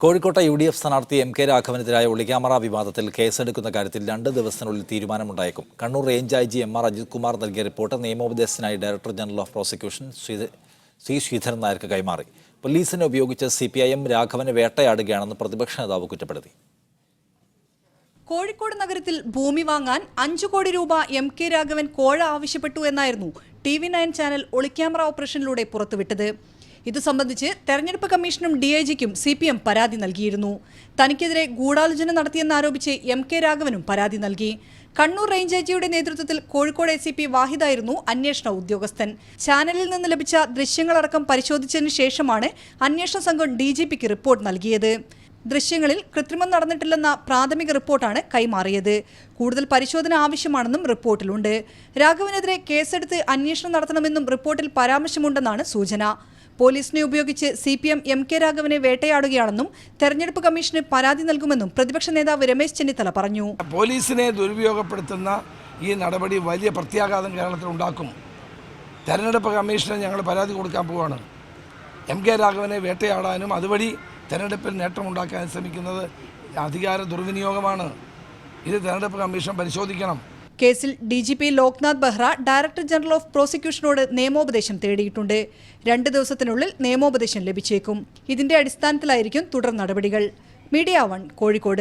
കോഴിക്കോട്ടെ UDF സ്ഥാനാർത്ഥി MK രാഘവനെതിരായ ഒളിക്യാമറ വിവാദത്തിൽ കേസെടുക്കുന്ന കാര്യത്തിൽ 2 ദിവസത്തിനുള്ളിൽ തീരുമാനമുണ്ടായേക്കും. Kannur range IG MR Ajith Kumar നൽകിയ റിപ്പോർട്ട് നിയമോപദേശത്തിനായി director general of prosecution C Sreedharan നായർക്ക് കൈമാറി. പോലീസിനെ ഉപയോഗിച്ച് CPIM രാഘവനെ വേട്ടയാടുകയാണെന്ന് പ്രതിപക്ഷ നേതാവ് കുറ്റപ്പെടുത്തി. കോഴിക്കോട് നഗരത്തിൽ ഭൂമി വാങ്ങാൻ 5 കോടി രൂപ MK രാഘവൻ കോഴ ആവശ്യപ്പെട്ടു എന്നായിരുന്നു TV9 ചാനൽ ഒളിക്യാമറ ഓപ്പറേഷനിലൂടെ പുറത്തുവിട്ടത്. ഇത് സംബന്ധിച്ച് തെരഞ്ഞെടുപ്പ് കമ്മീഷനും DIGക്കും CPM പരാതി നൽകിയിരുന്നു. തനിക്കെതിരെ ഗൂഢാലോചന നടത്തിയെന്നാരോപിച്ച് MK രാഘവനും പരാതി നൽകി. കണ്ണൂർ റേഞ്ച് IGയുടെ നേതൃത്വത്തിൽ കോഴിക്കോട് ACP വാഹിദായിരുന്നു അന്വേഷണ ഉദ്യോഗസ്ഥൻ. ചാനലിൽ നിന്ന് ലഭിച്ച ദൃശ്യങ്ങളടക്കം പരിശോധിച്ചതിന് ശേഷമാണ് അന്വേഷണ സംഘം DGPക്ക് റിപ്പോർട്ട് നൽകിയത്. ദൃശ്യങ്ങളിൽ കൃത്രിമം നടന്നിട്ടില്ലെന്ന പ്രാഥമിക റിപ്പോർട്ടാണ് കൈമാറിയത്. കൂടുതൽ പരിശോധന ആവശ്യമാണെന്നും റിപ്പോർട്ടിലുണ്ട്. രാഘവനെതിരെ കേസെടുത്ത് അന്വേഷണം നടത്തണമെന്നും റിപ്പോർട്ടിൽ പരാമർശമുണ്ടെന്നാണ് സൂചന. പോലീസിനെ ഉപയോഗിച്ച് CPM MK രാഘവനെ വേട്ടയാടുകയാണെന്നും തെരഞ്ഞെടുപ്പ് കമ്മീഷന് പരാതി നൽകുമെന്നും പ്രതിപക്ഷ നേതാവ് രമേശ് ചെന്നിത്തല പറഞ്ഞു. പോലീസിനെ ദുരുപയോഗപ്പെടുത്തുന്ന ഈ നടപടി വലിയ പ്രത്യാഘാതം കേരളത്തിൽ ഉണ്ടാക്കും. തെരഞ്ഞെടുപ്പ് കമ്മീഷന് ഞങ്ങൾ പരാതി കൊടുക്കാൻ പോവുകയാണ്. MK രാഘവനെ വേട്ടയാടാനും അതുവഴി തെരഞ്ഞെടുപ്പിൽ നേട്ടമുണ്ടാക്കാൻ ശ്രമിക്കുന്നത് അധികാര ദുർവിനിയോഗമാണ്. ഇത് തെരഞ്ഞെടുപ്പ് കമ്മീഷൻ പരിശോധിക്കണം. കേസിൽ DGP Loknath Behera director general of പ്രോസിക്യൂഷനോട് നിയമോപദേശം തേടിയിട്ടുണ്ട്. 2 ദിവസത്തിനുള്ളിൽ നിയമോപദേശം ലഭിച്ചേക്കും. ഇതിന്റെ അടിസ്ഥാനത്തിലായിരിക്കും തുടർ നടപടികൾ. മീഡിയ 1 കോഴിക്കോട്.